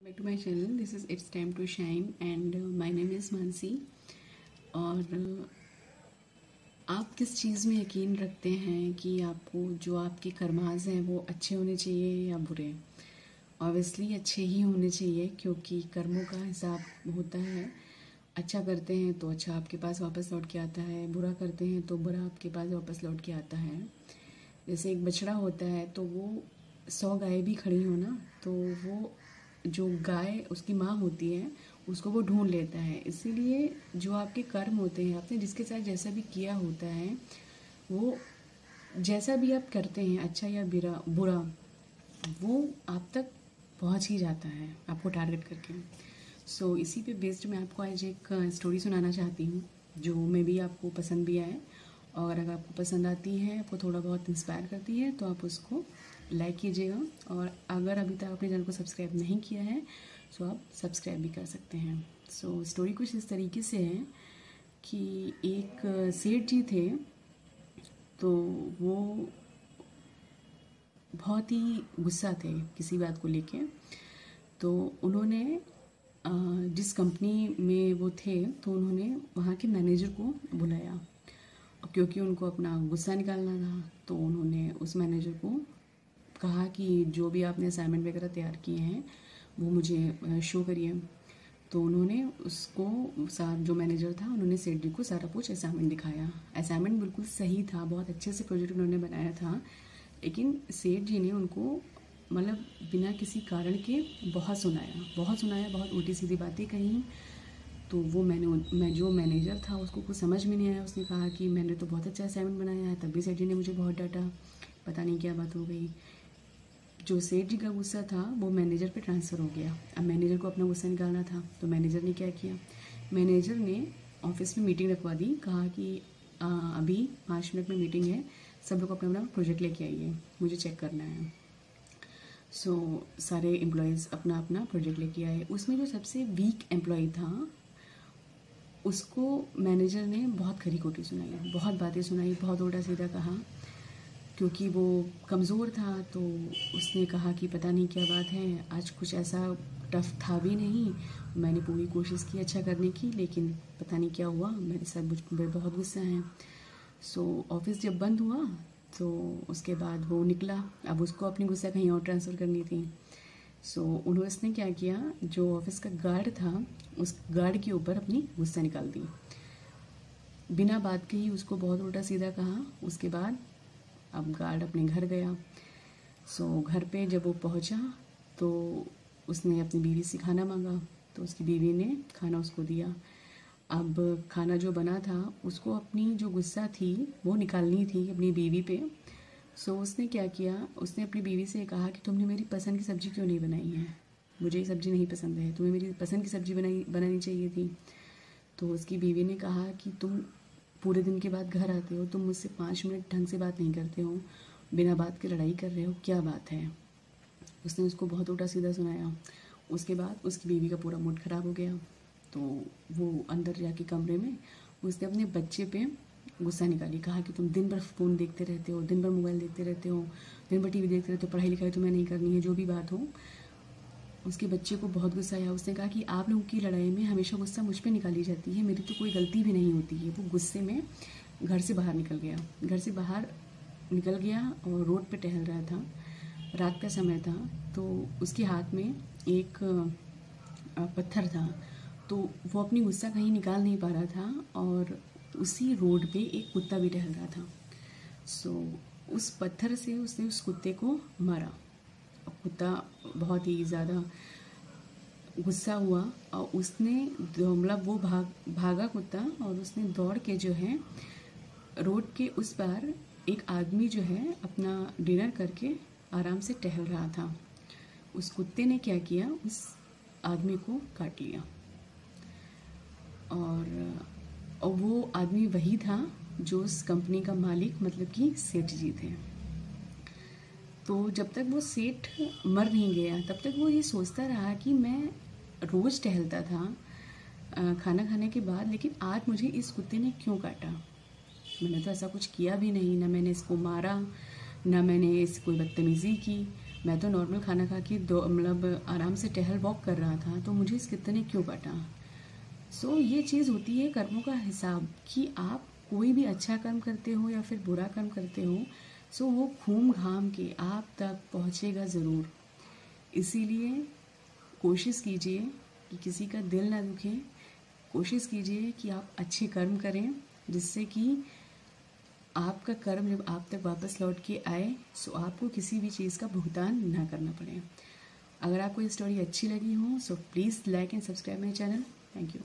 Back to my channel. This is it's time to shine and my name is Mansi. और आप किस चीज़ में यकीन रखते हैं कि आपको जो आपके कर्माज हैं वो अच्छे होने चाहिए या बुरे? ऑब्वियसली अच्छे ही होने चाहिए, क्योंकि कर्मों का हिसाब होता है। अच्छा करते हैं तो अच्छा आपके पास वापस लौट के आता है, बुरा करते हैं तो बुरा आपके पास वापस लौट के आता है। जैसे एक बछड़ा होता है तो वो 100 गाय भी खड़ी हो ना, तो वो जो गाय उसकी माँ होती है उसको वो ढूंढ लेता है। इसीलिए जो आपके कर्म होते हैं, आपने जिसके साथ जैसा भी किया होता है, वो जैसा भी आप करते हैं अच्छा या बुरा, वो आप तक पहुंच ही जाता है आपको टारगेट करके। सो इसी पे बेस्ड मैं आपको आज एक स्टोरी सुनाना चाहती हूँ जो मे भी आपको पसंद भी आए। और अगर आपको पसंद आती है, आपको थोड़ा बहुत इंस्पायर करती है, तो आप उसको लाइक कीजिएगा। और अगर अभी तक अपने चैनल को सब्सक्राइब नहीं किया है तो आप सब्सक्राइब भी कर सकते हैं। सो स्टोरी कुछ इस तरीके से है कि एक सेठ जी थे, तो वो बहुत ही गुस्सा थे किसी बात को लेके। तो उन्होंने जिस कंपनी में वो थे, तो उन्होंने वहाँ के मैनेजर को बुलाया, क्योंकि उनको अपना गुस्सा निकालना था। तो उन्होंने उस मैनेजर को कहा कि जो भी आपने असाइनमेंट वगैरह तैयार किए हैं वो मुझे शो करिए। तो उन्होंने उसको, जो मैनेजर था, उन्होंने सेठ जी को सारा कुछ असाइनमेंट दिखाया। असाइनमेंट बिल्कुल सही था, बहुत अच्छे से प्रोजेक्ट उन्होंने बनाया था। लेकिन सेठ जी ने उनको मतलब बिना किसी कारण के बहुत सुनाया, बहुत उल्टी सीधी बातें कही। तो वो मैं जो मैनेजर था उसको कुछ समझ में नहीं आया। उसने कहा कि मैंने तो बहुत अच्छा असाइनमेंट बनाया है, तब भी सेठ जी ने मुझे बहुत डांटा, पता नहीं क्या बात हो गई। जो सेठ जी का गुस्सा था वो मैनेजर पे ट्रांसफ़र हो गया। अब मैनेजर को अपना गुस्सा निकालना था, तो मैनेजर ने क्या किया, मैनेजर ने ऑफिस में मीटिंग रखवा दी। कहा कि अभी 5 मिनट में मीटिंग है, सब लोग अपना अपना प्रोजेक्ट लेके आइए, मुझे चेक करना है। सारे एम्प्लॉयज़ अपना अपना प्रोजेक्ट लेके आए। उसमें जो सबसे वीक एम्प्लॉय था उसको मैनेजर ने बहुत खरी खोटी सुनाई, बहुत बातें सुनाई, बहुत उल्टा सीधा कहा। क्योंकि वो कमज़ोर था तो उसने कहा कि पता नहीं क्या बात है, आज कुछ ऐसा टफ था भी नहीं, मैंने पूरी कोशिश की अच्छा करने की, लेकिन पता नहीं क्या हुआ, मेरे साथ मुझ पर बहुत गुस्सा है। ऑफिस जब बंद हुआ तो उसके बाद वो निकला। अब उसको अपनी गुस्सा कहीं और ट्रांसफ़र करनी थी। उन्होंने क्या किया, जो ऑफिस का गार्ड था उस गार्ड के ऊपर अपनी गुस्सा निकाल दी, बिना बात के ही उसको बहुत उल्टा सीधा कहा। उसके बाद अब गार्ड अपने घर गया। घर पे जब वो पहुंचा तो उसने अपनी बीवी से खाना मांगा, तो उसकी बीवी ने खाना उसको दिया। अब खाना जो बना था उसको अपनी जो गुस्सा थी वो निकालनी थी अपनी बीवी पे। उसने क्या किया, उसने अपनी बीवी से कहा कि तुमने मेरी पसंद की सब्ज़ी क्यों नहीं बनाई है, मुझे ये सब्ज़ी नहीं पसंद है, तुम्हें मेरी पसंद की सब्ज़ी बनानी चाहिए थी। तो उसकी बीवी ने कहा कि तुम पूरे दिन के बाद घर आते हो, तुम मुझसे 5 मिनट ढंग से बात नहीं करते हो, बिना बात के लड़ाई कर रहे हो, क्या बात है। उसने उसको बहुत उल्टा सीधा सुनाया। उसके बाद उसकी बीवी का पूरा मूड ख़राब हो गया। तो वो अंदर जाके कमरे में उसने अपने बच्चे पे गुस्सा निकाली। कहा कि तुम दिन भर फ़ोन देखते रहते हो, दिन भर मोबाइल देखते रहते हो, दिन भर टीवी देखते रहते हो, पढ़ाई लिखाई तुम्हें नहीं करनी है, जो भी बात हो। उसके बच्चे को बहुत गुस्सा आया। उसने कहा कि आप लोगों की लड़ाई में हमेशा गुस्सा मुझ पे निकाली जाती है, मेरी तो कोई गलती भी नहीं होती है। वो गुस्से में घर से बाहर निकल गया और रोड पे टहल रहा था। रात का समय था, तो उसके हाथ में एक पत्थर था। तो वो अपनी गुस्सा कहीं निकाल नहीं पा रहा था, और उसी रोड पे एक कुत्ता भी टहल रहा था। उस पत्थर से उसने उस कुत्ते को मारा। कुत्ता बहुत ही ज़्यादा गुस्सा हुआ और उसने मतलब वो भागा कुत्ता, और उसने दौड़ के जो है रोड के उस पार एक आदमी जो है अपना डिनर करके आराम से टहल रहा था। उस कुत्ते ने क्या किया, उस आदमी को काट लिया। और वो आदमी वही था जो उस कंपनी का मालिक मतलब कि सेठ जी थे। तो जब तक वो सेठ मर नहीं गया तब तक वो ये सोचता रहा कि मैं रोज़ टहलता था खाना खाने के बाद, लेकिन आज मुझे इस कुत्ते ने क्यों काटा। मैंने तो ऐसा कुछ किया भी नहीं, ना मैंने इसको मारा, ना मैंने इससे कोई बदतमीज़ी की, मैं तो नॉर्मल खाना खा के दो मतलब आराम से टहल वॉक कर रहा था, तो मुझे इस कितने क्यों काटा। सो ये चीज़ होती है कर्मों का हिसाब, कि आप कोई भी अच्छा कर्म करते हो या फिर बुरा कर्म करते हो, सो वो घूम घाम के आप तक पहुँचेगा ज़रूर। इसीलिए कोशिश कीजिए कि किसी का दिल ना दुखे, कोशिश कीजिए कि आप अच्छे कर्म करें, जिससे कि आपका कर्म जब आप तक वापस लौट के आए, सो आपको किसी भी चीज़ का भुगतान ना करना पड़े। अगर आपको ये स्टोरी अच्छी लगी हो, so please like and subscribe my channel. Thank you.